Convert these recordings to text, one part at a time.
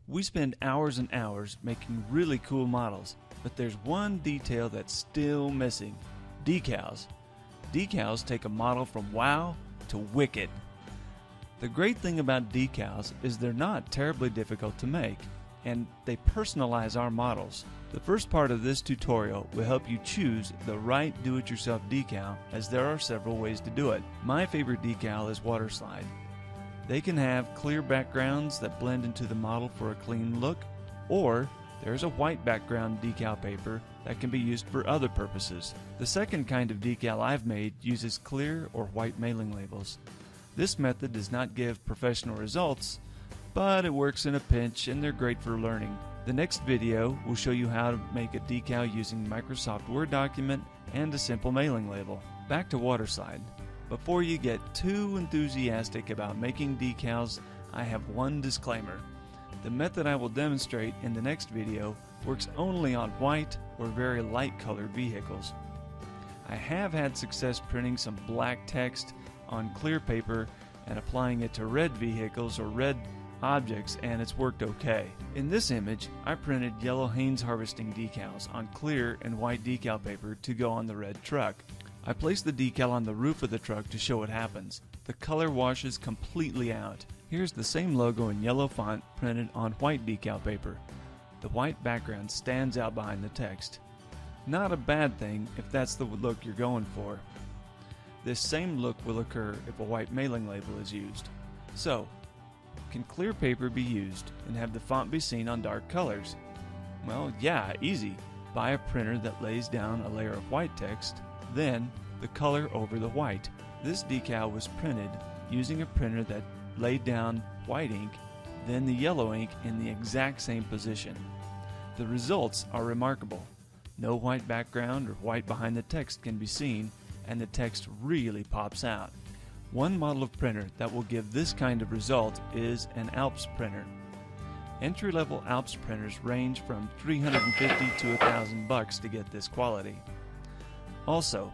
We spend hours and hours making really cool models, but there's one detail that's still missing: decals. Decals take a model from wow to wicked. The great thing about decals is they're not terribly difficult to make, and they personalize our models. The first part of this tutorial will help you choose the right do-it-yourself decal, as there are several ways to do it. My favorite decal is water slide. They can have clear backgrounds that blend into the model for a clean look, or there's a white background decal paper that can be used for other purposes. The second kind of decal I've made uses clear or white mailing labels. This method does not give professional results, but it works in a pinch and they're great for learning. The next video will show you how to make a decal using Microsoft Word document and a simple mailing label. Back to water slide. Before you get too enthusiastic about making decals, I have one disclaimer. The method I will demonstrate in the next video works only on white or very light colored vehicles. I have had success printing some black text on clear paper and applying it to red vehicles or red objects, and it's worked okay. In this image, I printed yellow Haynes harvesting decals on clear and white decal paper to go on the red truck. I placed the decal on the roof of the truck to show what happens. The color washes completely out. Here's the same logo in yellow font printed on white decal paper. The white background stands out behind the text. Not a bad thing if that's the look you're going for. This same look will occur if a white mailing label is used. So, can clear paper be used and have the font be seen on dark colors? Well, yeah, easy. Buy a printer that lays down a layer of white text, then the color over the white. This decal was printed using a printer that laid down white ink, then the yellow ink in the exact same position. The results are remarkable. No white background or white behind the text can be seen, and the text really pops out. One model of printer that will give this kind of result is an Alps printer. Entry-level Alps printers range from $350 to $1,000 to get this quality. Also,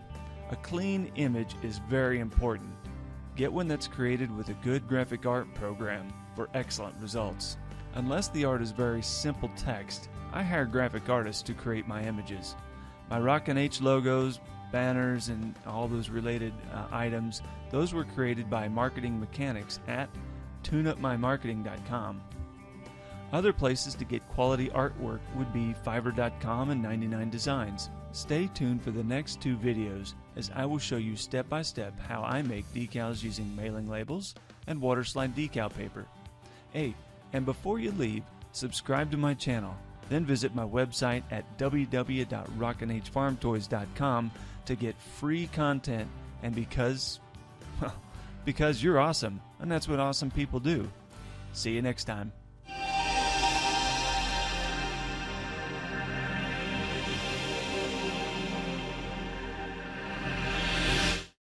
a clean image is very important. Get one that's created with a good graphic art program for excellent results. Unless the art is very simple text, I hire graphic artists to create my images. My Rockin H logos, banners, and all those related items, those were created by marketing mechanics at tuneupmymarketing.com. Other places to get quality artwork would be Fiverr.com and 99 Designs. Stay tuned for the next two videos, as I will show you step by step how I make decals using mailing labels and water slide decal paper. Hey, and before you leave, subscribe to my channel, then visit my website at www.rockinhfarmtoys.com to get free content, and because you're awesome, and that's what awesome people do. See you next time.